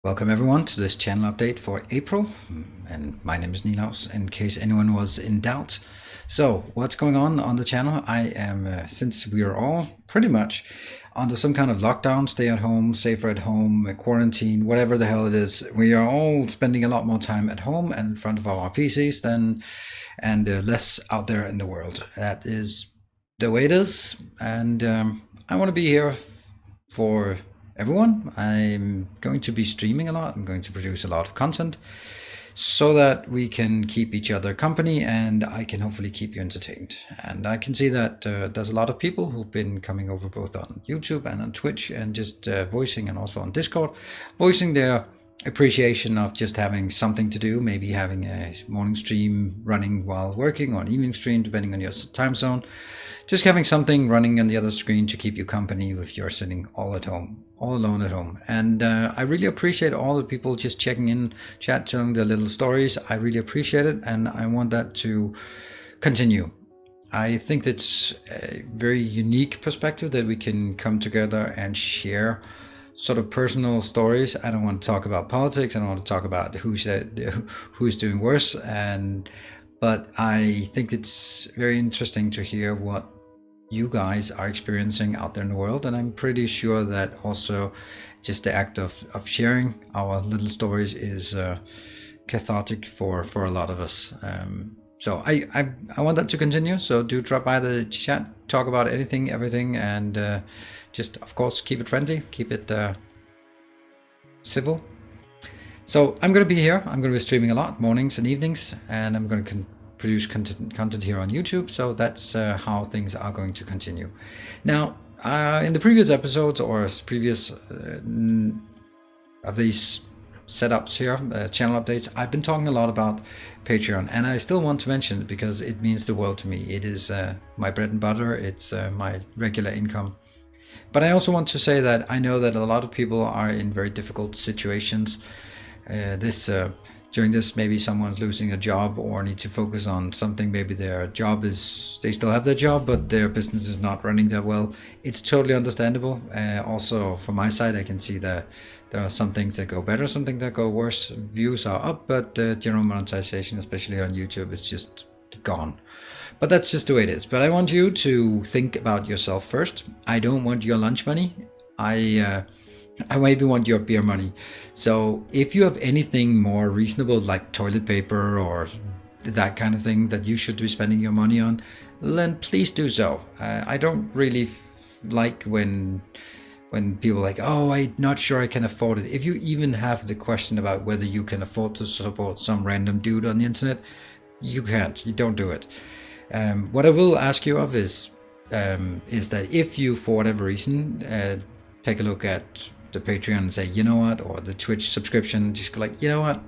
Welcome everyone to this channel update for April, and my name is Nilaus, in case anyone was in doubt. So what's going on the channel? I am, since we are all pretty much under some kind of lockdown, stay at home, safer at home, quarantine, whatever the hell it is, we are all spending a lot more time at home and in front of our PCs and less out there in the world. That is the way it is, and I want to be here for everyone. I'm going to be streaming a lot. I'm going to produce a lot of content so that we can keep each other company and I can hopefully keep you entertained. And I can see that there's a lot of people who've been coming over both on YouTube and on Twitch and just voicing, and also on Discord, voicing their appreciation of just having something to do, maybe having a morning stream running while working, or an evening stream depending on your time zone, just having something running on the other screen to keep you company if you're sitting all at home, all alone at home. And I really appreciate all the people just checking in chat, telling their little stories. I really appreciate it, and I want that to continue. I think that's a very unique perspective that we can come together and share sort of personal stories. I don't want to talk about politics. I don't want to talk about who's doing worse. But I think it's very interesting to hear what you guys are experiencing out there in the world. And I'm pretty sure that also just the act of sharing our little stories is cathartic for a lot of us. So I want that to continue. So do drop by the chat, talk about anything, everything, and just, of course, keep it friendly, keep it civil. So I'm going to be here. I'm going to be streaming a lot, mornings and evenings, and I'm going to produce content here on YouTube. So that's how things are going to continue. Now, in the previous episodes or previous of these setups here, channel updates, I've been talking a lot about Patreon, and I still want to mention it because it means the world to me. It is my bread and butter. It's my regular income. But I also want to say that I know that a lot of people are in very difficult situations. During this, maybe someone's losing a job or need to focus on something. Maybe their job is, they still have their job, but their business is not running that well. It's totally understandable. Also, from my side, I can see that there are some things that go better, some things that go worse. Views are up, but general monetization, especially on YouTube, is just gone. But that's just the way it is. But I want you to think about yourself first. I don't want your lunch money. I maybe want your beer money. So if you have anything more reasonable, like toilet paper or that kind of thing that you should be spending your money on, then please do so. I don't really like when people are like, oh, I'm not sure I can afford it. If you even have the question about whether you can afford to support some random dude on the internet, you can't. You don't do it. What I will ask you of is that if you, for whatever reason, take a look at the Patreon and say, you know what, or the Twitch subscription, just go like, you know what,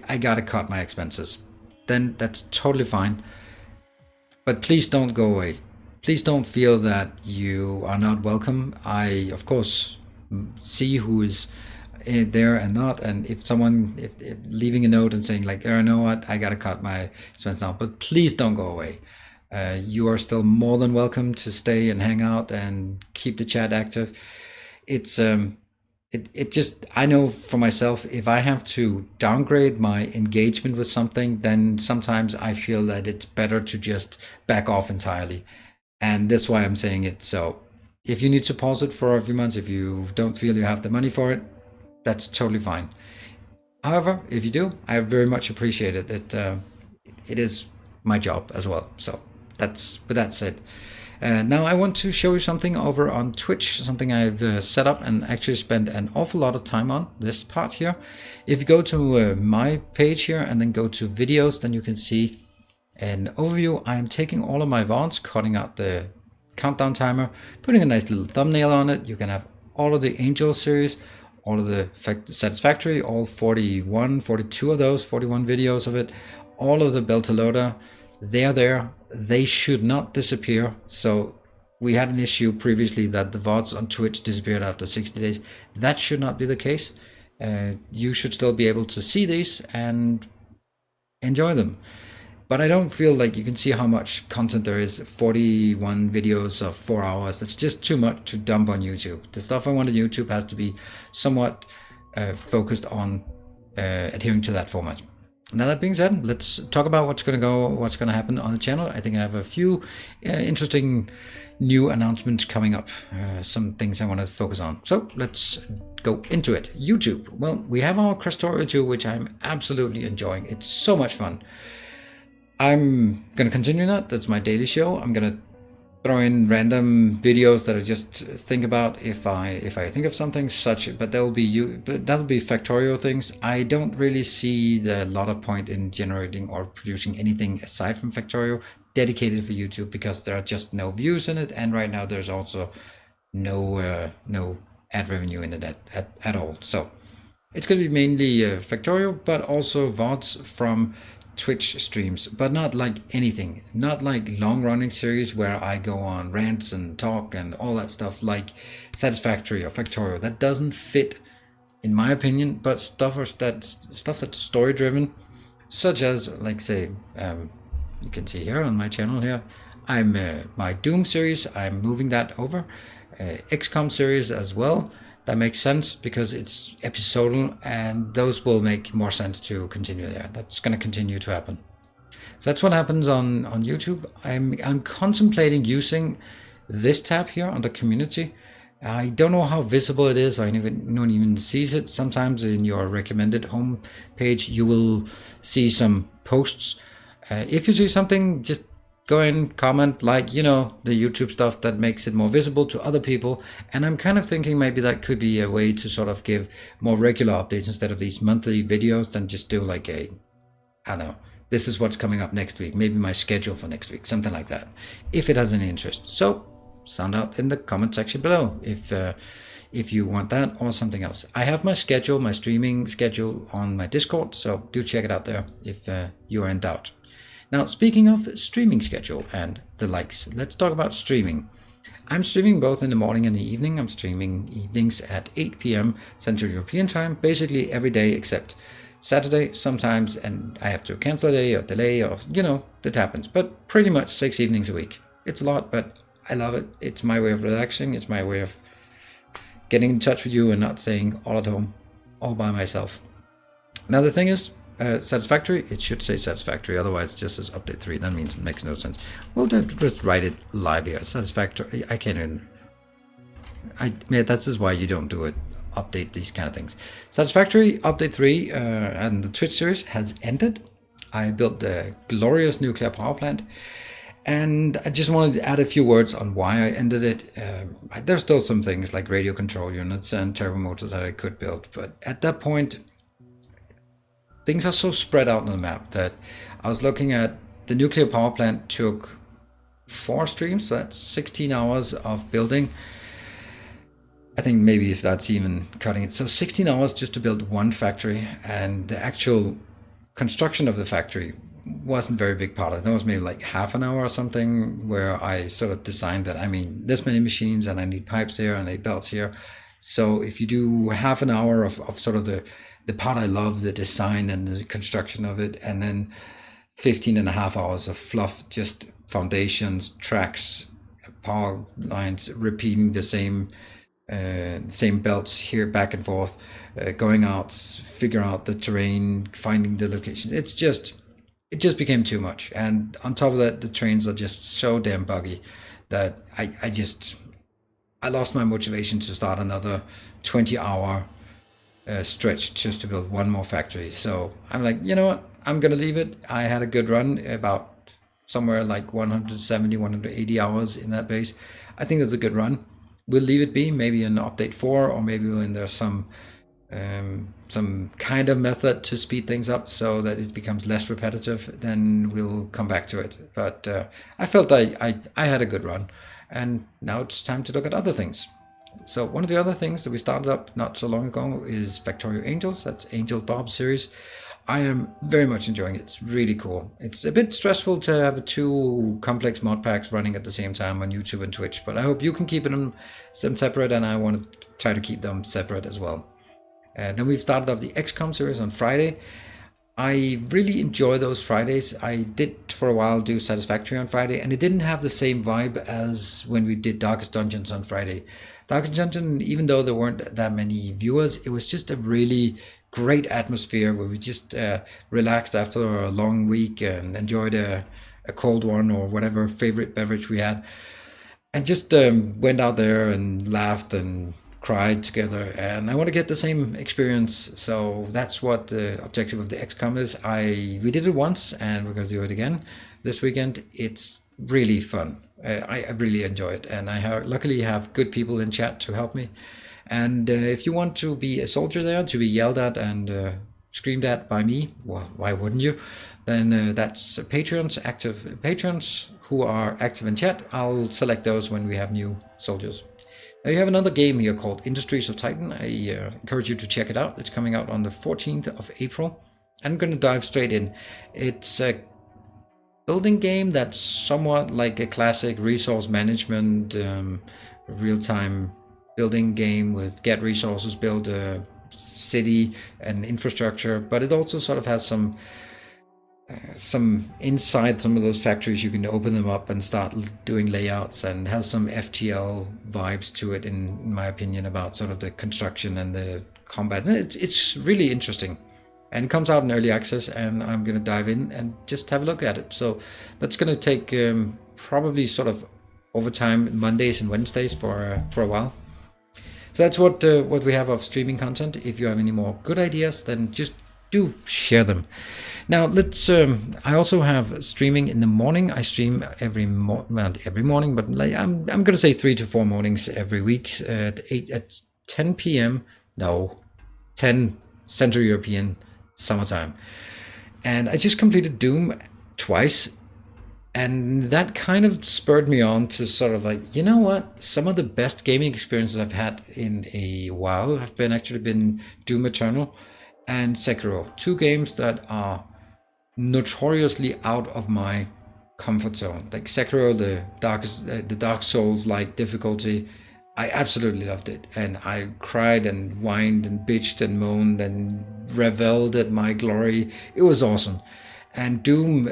I gotta cut my expenses, then that's totally fine. But please don't go away. Please don't feel that you are not welcome. I, of course, see who is there and not, and if someone if leaving a note and saying like, you know what, I gotta cut my expense now, but please don't go away. You are still more than welcome to stay and hang out and keep the chat active. It's it just, I know for myself, if I have to downgrade my engagement with something, then sometimes I feel that it's better to just back off entirely, and that's why I'm saying it. So if you need to pause it for a few months, if you don't feel you have the money for it, that's totally fine. However, if you do, I very much appreciate it. It is my job as well. So that's, with that said, now I want to show you something over on Twitch, something I've set up and actually spent an awful lot of time on, this part here. If you go to my page here and then go to videos, then you can see an overview. I am taking all of my VODs, cutting out the countdown timer, putting a nice little thumbnail on it. You can have all of the Angel series, all of the Satisfactory, all 41, 42 of those, 41 videos of it, all of the Beltalowda, they're there. They should not disappear. So we had an issue previously that the VODs on Twitch disappeared after 60 days. That should not be the case. You should still be able to see these and enjoy them. But I don't feel like, you can see how much content there is, 41 videos of 4 hours. It's just too much to dump on YouTube. The stuff I want on YouTube has to be somewhat focused on adhering to that format. Now that being said, let's talk about what's going to happen on the channel. I think I have a few interesting new announcements coming up, some things I want to focus on. So let's go into it. YouTube. Well, we have our Krastorio 2, which I'm absolutely enjoying. It's so much fun. I'm going to continue that. That's my daily show. I'm going to throw in random videos that I just think about if I think of something such, but that'll be Factorio things. I don't really see the lot of point in generating or producing anything aside from Factorio dedicated for YouTube, because there are just no views in it, and right now there's also no ad revenue in it at all. So it's going to be mainly Factorio, but also VODs from Twitch streams, but not like anything, not like long running series where I go on rants and talk and all that stuff like Satisfactory or Factorio. That doesn't fit in my opinion, but stuff that's story driven, such as, like, say, you can see here on my channel here, I'm my Doom series, I'm moving that over, XCOM series as well. That makes sense because it's episodal, and those will make more sense to continue there. That's going to continue to happen. So that's what happens on YouTube. I'm contemplating using this tab here on the community. I don't know how visible it is. No one even sees it. Sometimes in your recommended home page, you will see some posts. If you see something, just go in, comment, like, the YouTube stuff that makes it more visible to other people. And I'm kind of thinking maybe that could be a way to sort of give more regular updates instead of these monthly videos, than just do like I don't know, this is what's coming up next week, maybe my schedule for next week, something like that, if it has any interest. So sound out in the comment section below if you want that or something else. I have my schedule, my streaming schedule on my Discord, so do check it out there if you are in doubt. Now, speaking of streaming schedule and the likes, let's talk about streaming. I'm streaming both in the morning and the evening. I'm streaming evenings at 8 p.m. Central European time, basically every day except Saturday sometimes, and I have to cancel a day or delay, or, that happens. But pretty much 6 evenings a week. It's a lot, but I love it. It's my way of relaxing. It's my way of getting in touch with you and not staying all at home, all by myself. Now, the thing is, Satisfactory, it should say Satisfactory, otherwise it just says update 3. That means it makes no sense. We'll just write it live here. Satisfactory, I can't even, that's is why you don't do it, update these kind of things. Satisfactory update 3 and the Twitch series has ended. I built the glorious nuclear power plant, and I just wanted to add a few words on why I ended it. There's still some things like radio control units and turbo motors that I could build, but at that point things are so spread out on the map that I was looking at the nuclear power plant took 4 streams, so that's 16 hours of building. I think maybe if that's even cutting it. So 16 hours just to build one factory, and the actual construction of the factory wasn't a very big part of it. That was maybe like half an hour or something, where I sort of designed that, this many machines and I need pipes here and I need belts here. So if you do half an hour of sort of the part I love, the design and the construction of it, and then 15.5 hours of fluff, just foundations, tracks, power lines, repeating the same belts here back and forth, going out, figure out the terrain, finding the locations. It just became too much. And on top of that, the trains are just so damn buggy that I lost my motivation to start another 20-hour stretch just to build one more factory. So I'm like, you know what, I'm gonna leave it. I had a good run, about somewhere like 170, 180 hours in that base. I think that's a good run. We'll leave it be, maybe in update 4, or maybe when there's some kind of method to speed things up so that it becomes less repetitive, then we'll come back to it. But I felt I had a good run, and now it's time to look at other things. So one of the other things that we started up not so long ago is Factorio Angels. That's Angel Bob series. I am very much enjoying it. It's really cool. It's a bit stressful to have 2 complex mod packs running at the same time on YouTube and Twitch, but I hope you can keep them separate, and I want to try to keep them separate as well. Then we've started up the XCOM series on Friday. I really enjoy those Fridays. I did for a while do Satisfactory on Friday, and it didn't have the same vibe as when we did Darkest Dungeons on Friday. Dark Dungeon, even though there weren't that many viewers, it was just a really great atmosphere where we just relaxed after a long week and enjoyed a cold one or whatever favorite beverage we had, and just went out there and laughed and cried together. And I want to get the same experience, so that's what the objective of the XCOM is. We did it once, and we're going to do it again this weekend. It's really fun. I really enjoy it, and luckily have good people in chat to help me. And if you want to be a soldier there, to be yelled at and screamed at by me, well, why wouldn't you? Then that's patrons, active patrons who are active in chat. I'll select those when we have new soldiers. Now you have another game here called Industries of Titan. I encourage you to check it out. It's coming out on the 14th of April. I'm going to dive straight in. It's a building game that's somewhat like a classic resource management, real-time building game with get resources, build a city and infrastructure, but it also sort of has some inside some of those factories. You can open them up and start doing layouts, and has some FTL vibes to it, in my opinion, about sort of the construction and the combat. And it's really interesting, and it comes out in early access, and I'm going to dive in and just have a look at it. So that's going to take probably sort of overtime Mondays and Wednesdays for a while. So that's what we have of streaming content. If you have any more good ideas, then just do share them. Now let's. I also have streaming in the morning. I stream every morning, but I'm going to say 3 to 4 mornings every week at 10 p.m. No, 10 Central European summertime. And I just completed Doom twice. And that kind of spurred me on to sort of like, you know what? Some of the best gaming experiences I've had in a while have actually been Doom Eternal and Sekiro. 2 games that are notoriously out of my comfort zone. Like Sekiro, the Dark Souls-like difficulty, I absolutely loved it. And I cried and whined and bitched and moaned and reveled at my glory. It was awesome. And Doom,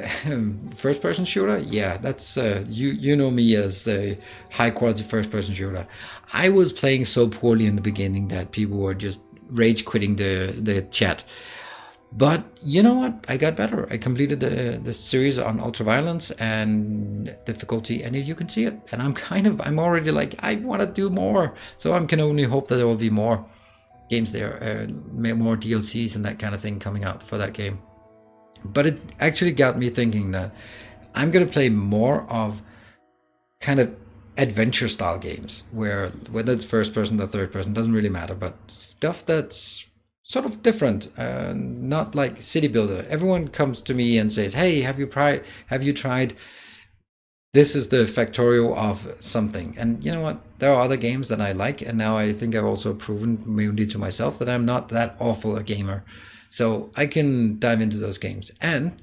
first-person shooter, yeah, that's you know me as a high-quality first-person shooter. I was playing so poorly in the beginning that people were just rage quitting the chat. But you know what? I got better. I completed the series on ultraviolence and difficulty, and you can see it. And I'm already like, I want to do more. So I can only hope that there will be more games there, more DLCs and that kind of thing coming out for that game. But it actually got me thinking that I'm going to play more of kind of adventure style games, where whether it's first person or third person doesn't really matter, but stuff that's sort of different, not like city builder. Everyone comes to me and says, hey, have you tried this is the Factorio of something. And you know what, there are other games that I like, and now I think I've also proven mainly to myself that I'm not that awful a gamer. So I can dive into those games. And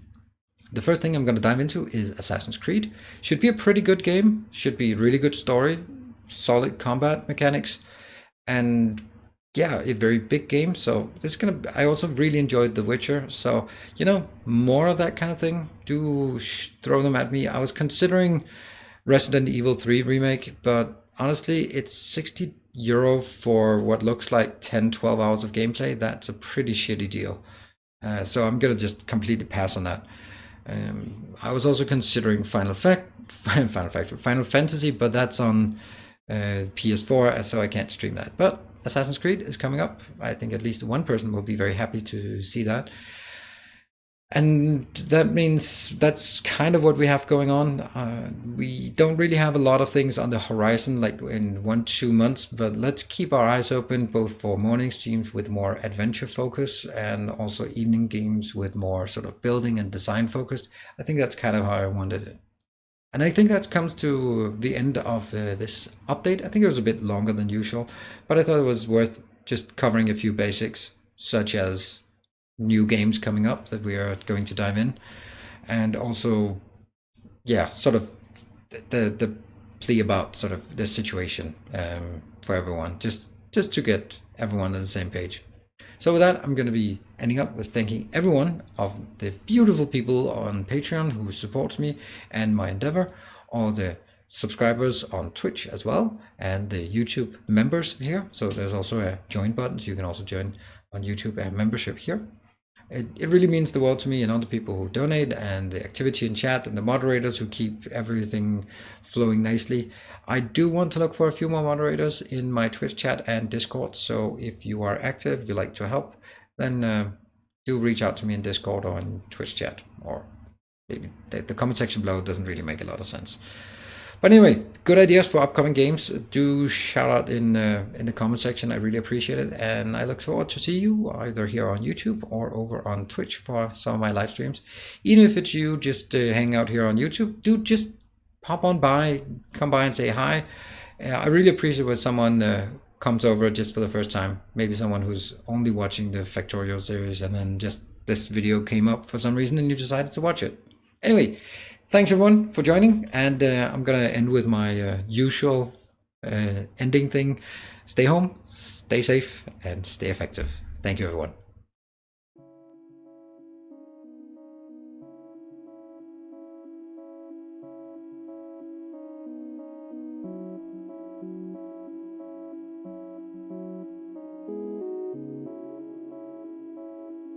the first thing I'm going to dive into is Assassin's Creed. Should be a pretty good game. Should be a really good story, solid combat mechanics, and yeah, a very big game. So I also really enjoyed The Witcher. So, more of that kind of thing. Do throw them at me. I was considering Resident Evil 3 remake, but honestly, it's €60 for what looks like 10-12 hours of gameplay. That's a pretty shitty deal. So I'm gonna just completely pass on that. I was also considering Final Fantasy, but that's on PS4, so I can't stream that. But Assassin's Creed is coming up. I think at least one person will be very happy to see that. And that means that's kind of what we have going on. We don't really have a lot of things on the horizon, like in 1-2 months, but let's keep our eyes open both for morning streams with more adventure focus and also evening games with more sort of building and design focused. I think that's kind of how I wanted it. And I think that comes to the end of this update. I think it was a bit longer than usual, but I thought it was worth just covering a few basics, such as new games coming up that we are going to dive in, and also sort of the plea about sort of the situation for everyone, just to get everyone on the same page. So with that, I'm going to be ending up with thanking everyone of the beautiful people on Patreon who supports me and my endeavor, all the subscribers on Twitch as well, and the YouTube members here. So there's also a join button, so you can also join on YouTube and membership here. It really means the world to me, the people who donate and the activity in chat and the moderators who keep everything flowing nicely. I do want to look for a few more moderators in my Twitch chat and Discord. So if you are active, you like to help, then do reach out to me in Discord or in Twitch chat, or maybe the comment section below doesn't really make a lot of sense. But anyway, good ideas for upcoming games. Do shout out in the comment section. I really appreciate it. And I look forward to see you either here on YouTube or over on Twitch for some of my live streams. Even if it's you just hanging out here on YouTube, do just pop on by, come by and say hi. I really appreciate when someone comes over just for the first time. Maybe someone who's only watching the Factorio series and then just this video came up for some reason and you decided to watch it. Anyway, thanks everyone for joining, and I'm gonna end with my usual ending thing. Stay home, stay safe, and stay effective. Thank you everyone.